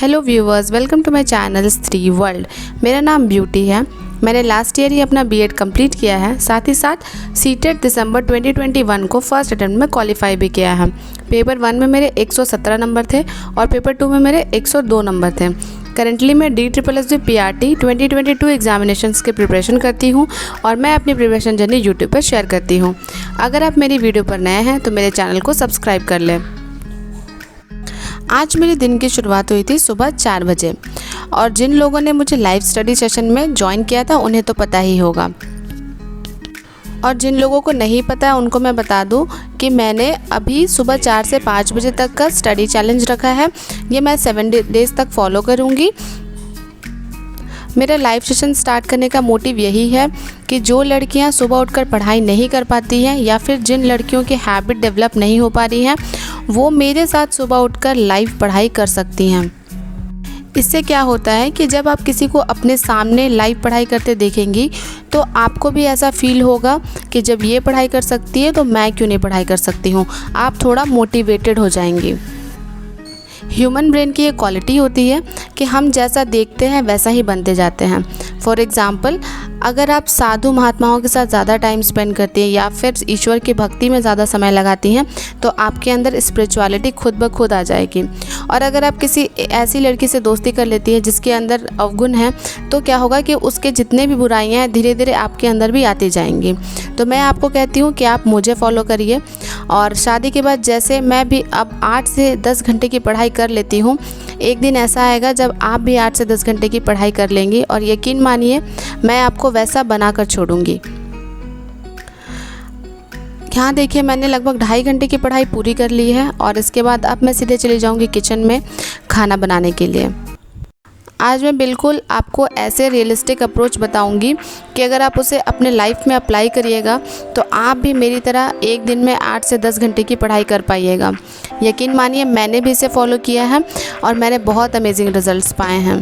Hello viewers, welcome to my channel Stree world. मेरा नाम beauty है। मैंने लास्ट ईयर ही अपना बीएड कंप्लीट किया है। साथ ही साथ सीटेट दिसंबर 2021 को फर्स्ट अटेम्प्ट में क्वालिफाई भी किया है। पेपर 1 में मेरे 117 नंबर थे और पेपर 2 में मेरे 102 नंबर थे। करंटली मैं DSSB PRT 2022 एग्जामिनेशंस की प्रिपरेशन करती हूँ और मैं अपनी प्रिपरेशन जर्नी यूट्यूब पर शेयर करती हूँ। अगर आप मेरी वीडियो पर नए हैं तो मेरे चैनल को सब्सक्राइब कर लें। आज मेरे दिन की शुरुआत हुई थी सुबह 4 बजे और जिन लोगों ने मुझे लाइव स्टडी सेशन में ज्वाइन किया था उन्हें तो पता ही होगा, और जिन लोगों को नहीं पता है उनको मैं बता दूं कि मैंने अभी सुबह 4 से 5 बजे तक का स्टडी चैलेंज रखा है। ये मैं 7 डेज़ तक फॉलो करूंगी। मेरा लाइव सेशन स्टार्ट करने का मोटिव यही है कि जो लड़कियां सुबह उठकर पढ़ाई नहीं कर पाती हैं या फिर जिन लड़कियों की हैबिट डेवलप नहीं हो पा रही हैं वो मेरे साथ सुबह उठकर लाइव पढ़ाई कर सकती हैं। इससे क्या होता है कि जब आप किसी को अपने सामने लाइव पढ़ाई करते देखेंगी तो आपको भी ऐसा फील होगा कि जब ये पढ़ाई कर सकती है तो मैं क्यों नहीं पढ़ाई कर सकती हूँ। आप थोड़ा मोटिवेटेड हो जाएंगी। ह्यूमन ब्रेन की ये क्वालिटी होती है कि हम जैसा देखते हैं वैसा ही बनते जाते हैं। फॉर एग्ज़ाम्पल, अगर आप साधु महात्माओं के साथ ज़्यादा टाइम स्पेंड करती हैं या फिर ईश्वर की भक्ति में ज़्यादा समय लगाती हैं तो आपके अंदर स्पिरिचुअलिटी खुद ब खुद आ जाएगी। और अगर आप किसी ऐसी लड़की से दोस्ती कर लेती है जिसके अंदर अवगुण है तो क्या होगा कि उसके जितने भी बुराइयाँ हैं धीरे धीरे आपके अंदर भी आती जाएंगी। तो मैं आपको कहती हूँ कि आप मुझे फॉलो करिए। और शादी के बाद जैसे मैं भी अब 8 से 10 घंटे की पढ़ाई कर लेती हूँ, एक दिन ऐसा आएगा जब आप भी 8 से 10 घंटे की पढ़ाई कर लेंगी और यकीन मानिए मैं आपको वैसा बनाकर छोड़ूंगी। यहाँ देखिए, मैंने लगभग 2.5 घंटे की पढ़ाई पूरी कर ली है और इसके बाद अब मैं सीधे चली जाऊँगी किचन में खाना बनाने के लिए। आज मैं बिल्कुल आपको ऐसे रियलिस्टिक अप्रोच बताऊंगी कि अगर आप उसे अपने लाइफ में अप्लाई करिएगा तो आप भी मेरी तरह एक दिन में 8 से 10 घंटे की पढ़ाई कर पाइएगा। यकीन मानिए मैंने भी इसे फॉलो किया है और मैंने बहुत अमेजिंग रिजल्ट्स पाए हैं।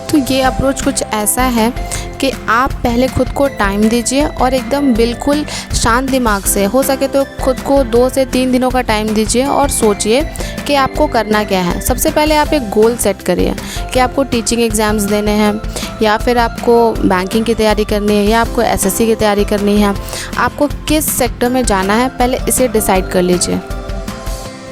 तो ये अप्रोच कुछ ऐसा है कि आप पहले खुद को टाइम दीजिए और एकदम बिल्कुल शांत दिमाग से, हो सके तो खुद को 2 से 3 दिनों का टाइम दीजिए और सोचिए कि आपको करना क्या है। सबसे पहले आप एक गोल सेट करिए कि आपको टीचिंग एग्ज़ाम्स देने हैं या फिर आपको बैंकिंग की तैयारी करनी है या आपको SSC की तैयारी करनी है। आपको किस सेक्टर में जाना है पहले इसे डिसाइड कर लीजिए।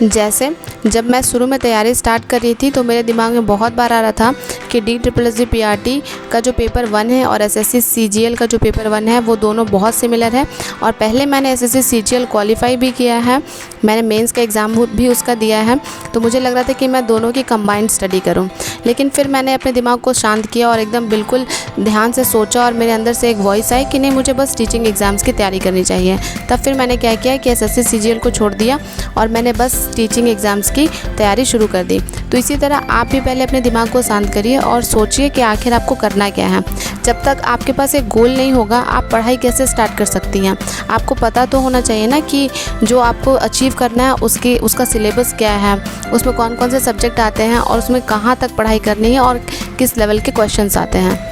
जैसे जब मैं शुरू में तैयारी स्टार्ट कर रही थी तो मेरे दिमाग में बहुत बार आ रहा था कि DSSB PRT का जो पेपर 1 है और SSC CGL का जो पेपर 1 है वो दोनों बहुत सिमिलर है। और पहले मैंने SSC CGL क्वालिफाई भी किया है, मैंने मेंस का एग्ज़ाम भी उसका दिया है, तो मुझे लग रहा था कि मैं दोनों की कंबाइंड स्टडी करूं। लेकिन फिर मैंने अपने दिमाग को शांत किया और एकदम बिल्कुल ध्यान से सोचा और मेरे अंदर से एक वॉइस आई कि नहीं, मुझे बस टीचिंग एग्ज़ाम्स की तैयारी करनी चाहिए। तब फिर मैंने क्या किया कि SSC CGL को छोड़ दिया और मैंने बस टीचिंग एग्ज़ाम्स की तैयारी शुरू कर दी। तो इसी तरह आप भी पहले अपने दिमाग को शांत करिए और सोचिए कि आखिर आपको करना क्या है। जब तक आपके पास एक गोल नहीं होगा आप पढ़ाई कैसे स्टार्ट कर सकती हैं। आपको पता तो होना चाहिए ना कि जो आपको अचीव करना है उसका सिलेबस क्या है, उसमें कौन कौन से सब्जेक्ट आते हैं और उसमें कहाँ तक पढ़ाई करनी है और किस लेवल के क्वेश्चंस आते हैं।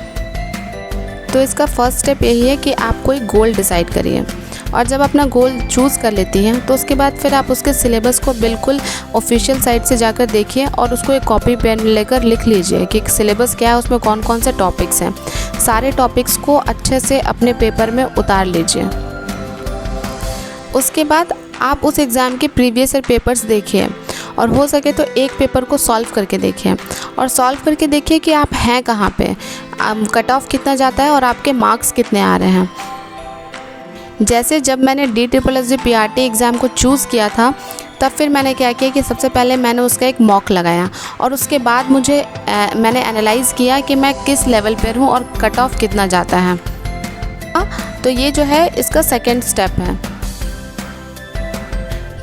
तो इसका फर्स्ट स्टेप यही है कि आप कोई गोल डिसाइड करिए और जब अपना गोल चूज़ कर लेती हैं तो उसके बाद फिर आप उसके सिलेबस को बिल्कुल ऑफिशियल साइट से जाकर देखिए और उसको एक कॉपी पेन लेकर लिख लीजिए कि सिलेबस क्या है, उसमें कौन कौन से टॉपिक्स हैं। सारे टॉपिक्स को अच्छे से अपने पेपर में उतार लीजिए। उसके बाद आप उस एग्ज़ाम के प्रीवियस ईयर पेपर्स देखिए और हो सके तो एक पेपर को सॉल्व करके देखिए और सॉल्व करके देखिए कि आप हैं कहाँ पे, कट ऑफ कितना जाता है और आपके मार्क्स कितने आ रहे हैं। जैसे जब मैंने DSSB PRT एग्ज़ाम को चूज़ किया था तब फिर मैंने क्या किया कि सबसे पहले मैंने उसका एक मॉक लगाया और उसके बाद मैंने एनालाइज़ किया कि मैं किस लेवल पर हूँ और कट ऑफ कितना जाता है। तो ये जो है इसका सेकंड स्टेप है।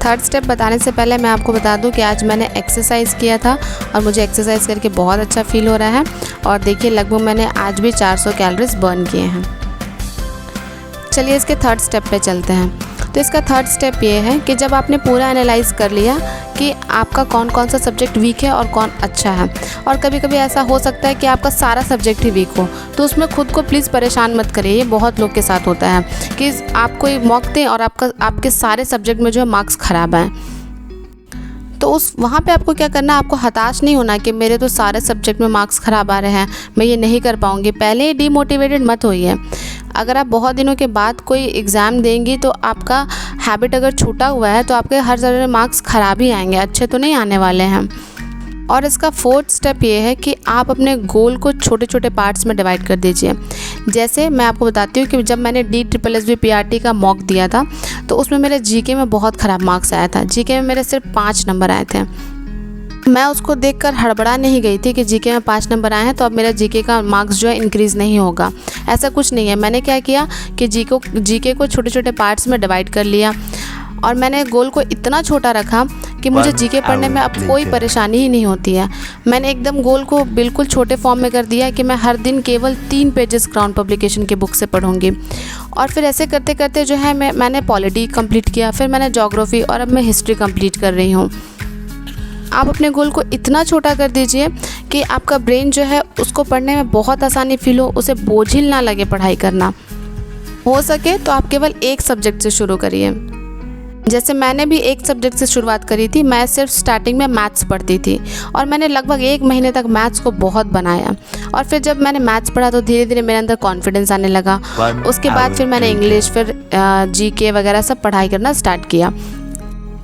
थर्ड स्टेप बताने से पहले मैं आपको बता दूं कि आज मैंने एक्सरसाइज किया था और मुझे एक्सरसाइज करके बहुत अच्छा फील हो रहा है। और देखिए लगभग मैंने आज भी 400 कैलोरीज बर्न किए हैं। चलिए इसके थर्ड स्टेप पे चलते हैं। तो इसका थर्ड स्टेप ये है कि जब आपने पूरा एनालाइज कर लिया कि आपका कौन कौन सा सब्जेक्ट वीक है और कौन अच्छा है, और कभी कभी ऐसा हो सकता है कि आपका सारा सब्जेक्ट ही वीक हो, तो उसमें खुद को प्लीज़ परेशान मत करिए। ये बहुत लोग के साथ होता है कि आपको मॉक दें और आपके सारे सब्जेक्ट में जो है मार्क्स ख़राब आए। तो तो उस वहाँ पे आपको क्या करना है, आपको हताश नहीं होना कि मेरे तो सारे सब्जेक्ट में मार्क्स ख़राब आ रहे हैं, मैं ये नहीं कर पाऊँगी। पहले ही डीमोटिवेटेड मत होइए। अगर आप बहुत दिनों के बाद कोई एग्ज़ाम देंगी तो आपका हैबिट अगर छूटा हुआ है तो आपके हर जगह मार्क्स ख़राब ही आएंगे, अच्छे तो नहीं आने वाले हैं। और इसका 4th स्टेप ये है कि आप अपने गोल को छोटे छोटे पार्ट्स में डिवाइड कर दीजिए। जैसे मैं आपको बताती हूँ कि जब मैंने DSSB PRT का मॉक दिया था तो उसमें मेरे जीके में बहुत ख़राब मार्क्स आया था। जीके में मेरे सिर्फ 5 नंबर आए थे। मैं उसको देखकर हड़बड़ा नहीं गई थी कि जीके में 5 नंबर आए हैं तो अब मेरा जीके का मार्क्स जो है इंक्रीज़ नहीं होगा। ऐसा कुछ नहीं है। मैंने क्या किया कि जीके को छोटे छोटे पार्ट्स में डिवाइड कर लिया और मैंने गोल को इतना छोटा रखा कि मुझे जीके पढ़ने में अब कोई परेशानी ही नहीं होती है। मैंने एकदम गोल को बिल्कुल छोटे फॉर्म में कर दिया कि मैं हर दिन केवल 3 पेजेस क्राउन पब्लिकेशन के बुक से पढ़ूंगी। और फिर ऐसे करते करते जो है मैंने पॉलिटी कंप्लीट किया, फिर मैंने ज्योग्राफी और अब मैं हिस्ट्री कंप्लीट कर रही हूँ। आप अपने गोल को इतना छोटा कर दीजिए कि आपका ब्रेन जो है उसको पढ़ने में बहुत आसानी फील हो, उसे बोझिल ना लगे पढ़ाई करना। हो सके तो आप केवल एक सब्जेक्ट से शुरू करिए। जैसे मैंने भी एक सब्जेक्ट से शुरुआत करी थी। मैं सिर्फ स्टार्टिंग में मैथ्स पढ़ती थी और मैंने लगभग 1 महीने तक मैथ्स को बहुत बनाया। और फिर जब मैंने मैथ्स पढ़ा तो धीरे धीरे मेरे अंदर कॉन्फिडेंस आने लगा। उसके बाद फिर मैंने इंग्लिश, फिर जीके वगैरह सब पढ़ाई करना स्टार्ट किया।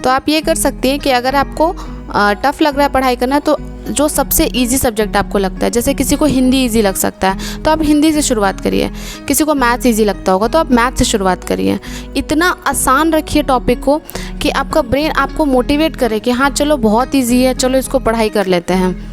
तो आप ये कर सकती हैं कि अगर आपको टफ़ लग रहा है पढ़ाई करना तो जो सबसे इजी सब्जेक्ट आपको लगता है, जैसे किसी को हिंदी इजी लग सकता है तो आप हिंदी से शुरुआत करिए। किसी को मैथ्स इजी लगता होगा तो आप मैथ्स से शुरुआत करिए। इतना आसान रखिए टॉपिक को कि आपका ब्रेन आपको मोटिवेट करे कि हाँ चलो बहुत इजी है, चलो इसको पढ़ाई कर लेते हैं।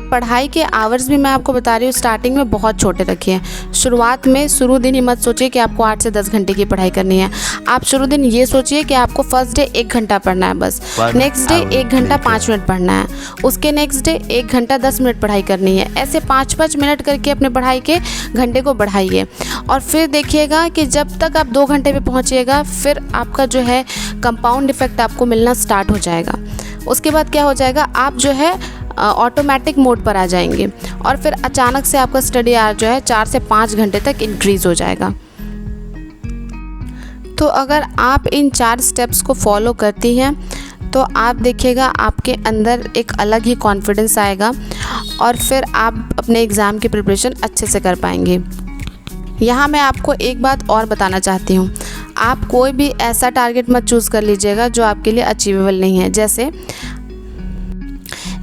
पढ़ाई के आवर्स भी मैं आपको बता रही हूँ स्टार्टिंग में बहुत छोटे रखिए। शुरुआत में शुरू दिन ही मत सोचिए कि आपको 8 से 10 घंटे की पढ़ाई करनी है। आप शुरू दिन ये सोचिए कि आपको फर्स्ट डे 1 घंटा पढ़ना है बस, नेक्स्ट डे 1 घंटा 5 मिनट पढ़ना है, उसके नेक्स्ट डे 1 घंटा 10 मिनट पढ़ाई करनी है। ऐसे 5-5 मिनट करके अपने पढ़ाई के घंटे को बढ़ाइए। और फिर देखिएगा कि जब तक आप 2 घंटे पे पहुँचिएगा फिर आपका जो है कंपाउंड इफेक्ट आपको मिलना स्टार्ट हो जाएगा। उसके बाद क्या हो जाएगा, आप जो है ऑटोमेटिक मोड पर आ जाएंगे और फिर अचानक से आपका स्टडी आवर जो है 4 से 5 घंटे तक इंक्रीज़ हो जाएगा। तो अगर आप इन 4 स्टेप्स को फॉलो करती हैं तो आप देखिएगा आपके अंदर एक अलग ही कॉन्फिडेंस आएगा और फिर आप अपने एग्ज़ाम की प्रिपरेशन अच्छे से कर पाएंगे। यहाँ मैं आपको एक बात और बताना चाहती हूँ, आप कोई भी ऐसा टारगेट मत चूज़ कर लीजिएगा जो आपके लिए अचीवेबल नहीं है।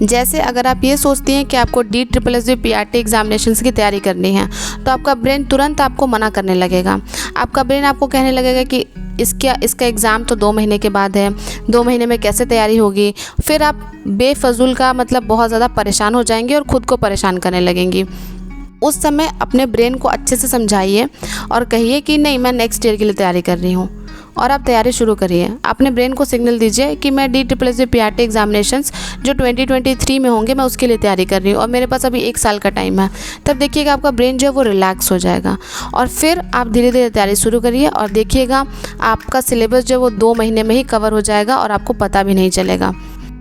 जैसे अगर आप ये सोचती हैं कि आपको DSSB PRT एग्जामिनेशंस की तैयारी करनी है तो आपका ब्रेन तुरंत आपको मना करने लगेगा। आपका ब्रेन आपको कहने लगेगा कि इसका एग्ज़ाम तो 2 महीने के बाद है, 2 महीने में कैसे तैयारी होगी। फिर आप बेफजूल का मतलब बहुत ज़्यादा परेशान हो जाएंगे और ख़ुद को परेशान करने लगेंगी। उस समय अपने ब्रेन को अच्छे से समझाइए और कहिए कि नहीं, मैं नेक्स्ट ईयर के लिए तैयारी कर रही हूँ और आप तैयारी शुरू करिए। अपने ब्रेन को सिग्नल दीजिए कि मैं DSSB PRT एग्जामिनेशंस जो 2023 में होंगे मैं उसके लिए तैयारी कर रही हूँ और मेरे पास अभी 1 साल का टाइम है। तब देखिएगा आपका ब्रेन जो है वो रिलैक्स हो जाएगा और फिर आप धीरे धीरे तैयारी शुरू करिए और देखिएगा आपका सिलेबस जो है वो 2 महीने में ही कवर हो जाएगा और आपको पता भी नहीं चलेगा।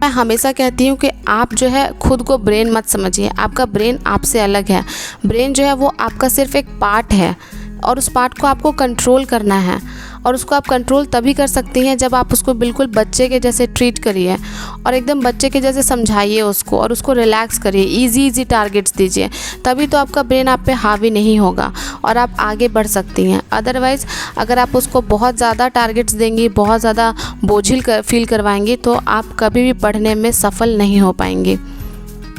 मैं हमेशा कहती हूँ कि आप जो है खुद को ब्रेन मत समझिए, आपका ब्रेन आपसे अलग है। ब्रेन जो है वो आपका सिर्फ एक पार्ट है और उस पार्ट को आपको कंट्रोल करना है और उसको आप कंट्रोल तभी कर सकती हैं जब आप उसको बिल्कुल बच्चे के जैसे ट्रीट करिए और एकदम बच्चे के जैसे समझाइए उसको और उसको रिलैक्स करिए, इजी टारगेट्स दीजिए। तभी तो आपका ब्रेन आप पे हावी नहीं होगा और आप आगे बढ़ सकती हैं। अदरवाइज़ अगर आप उसको बहुत ज़्यादा टारगेट्स देंगी, बहुत ज़्यादा बोझिल फील करवाएंगी तो आप कभी भी पढ़ने में सफल नहीं हो पाएंगी।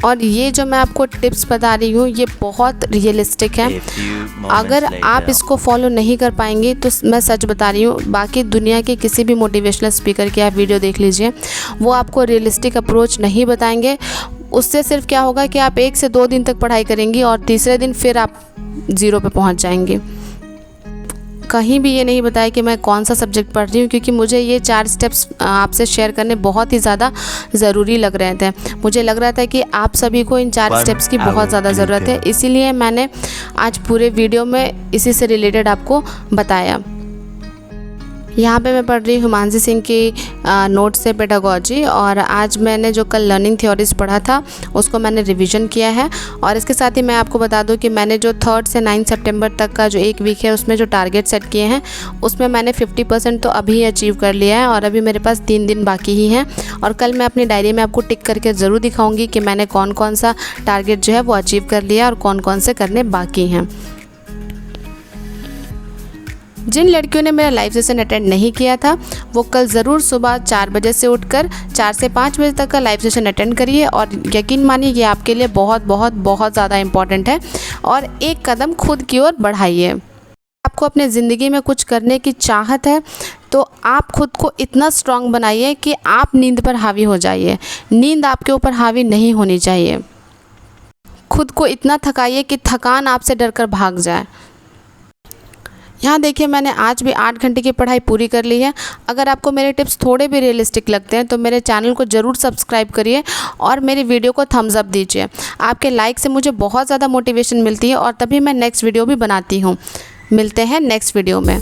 और ये जो मैं आपको टिप्स बता रही हूँ ये बहुत रियलिस्टिक है। अगर आप इसको फॉलो नहीं कर पाएंगे तो मैं सच बता रही हूँ, बाकी दुनिया के किसी भी मोटिवेशनल स्पीकर की आप वीडियो देख लीजिए, वो आपको रियलिस्टिक अप्रोच नहीं बताएंगे। उससे सिर्फ क्या होगा कि आप 1 से 2 दिन तक पढ़ाई करेंगी और तीसरे दिन फिर आप 0 पे पहुँच जाएंगी। कहीं भी ये नहीं बताया कि मैं कौन सा सब्जेक्ट पढ़ रही हूँ, क्योंकि मुझे ये 4 स्टेप्स आपसे शेयर करने बहुत ही ज़्यादा ज़रूरी लग रहे थे। मुझे लग रहा था कि आप सभी को इन 4 स्टेप्स की बहुत ज़्यादा ज़रूरत है, इसीलिए मैंने आज पूरे वीडियो में इसी से रिलेटेड आपको बताया। यहाँ पे मैं पढ़ रही हूँ हिमांशी सिंह की नोट से पेडागोजी, और आज मैंने जो कल लर्निंग थ्योरीज पढ़ा था उसको मैंने रिवीजन किया है। और इसके साथ ही मैं आपको बता दूँ कि मैंने जो 3 से 9 सितंबर तक का जो एक वीक है उसमें जो टारगेट सेट किए हैं उसमें मैंने 50% तो अभी अचीव कर लिया है, और अभी मेरे पास 3 दिन बाकी ही हैं। और कल मैं अपनी डायरी में आपको टिक करके ज़रूर दिखाऊँगी कि मैंने कौन कौन सा टारगेट जो है वो अचीव कर लिया और कौन कौन से करने बाकी हैं। जिन लड़कियों ने मेरा लाइव सेशन अटेंड नहीं किया था वो कल ज़रूर सुबह 4 बजे से उठकर 4 से 5 बजे तक का लाइव सेशन अटेंड करिए, और यकीन मानिए ये आपके लिए बहुत बहुत बहुत ज़्यादा इम्पॉर्टेंट है। और एक कदम खुद की ओर बढ़ाइए। आपको अपने ज़िंदगी में कुछ करने की चाहत है तो आप खुद को इतना स्ट्रांग बनाइए कि आप नींद पर हावी हो जाइए। नींद आपके ऊपर हावी नहीं होनी चाहिए। खुद को इतना थकाइए कि थकान आपसे डरकर भाग जाए। यहाँ देखिए मैंने आज भी 8 घंटे की पढ़ाई पूरी कर ली है। अगर आपको मेरे टिप्स थोड़े भी रियलिस्टिक लगते हैं तो मेरे चैनल को ज़रूर सब्सक्राइब करिए और मेरी वीडियो को थम्स अप दीजिए। आपके लाइक से मुझे बहुत ज़्यादा मोटिवेशन मिलती है और तभी मैं नेक्स्ट वीडियो भी बनाती हूँ। मिलते हैं नेक्स्ट वीडियो में।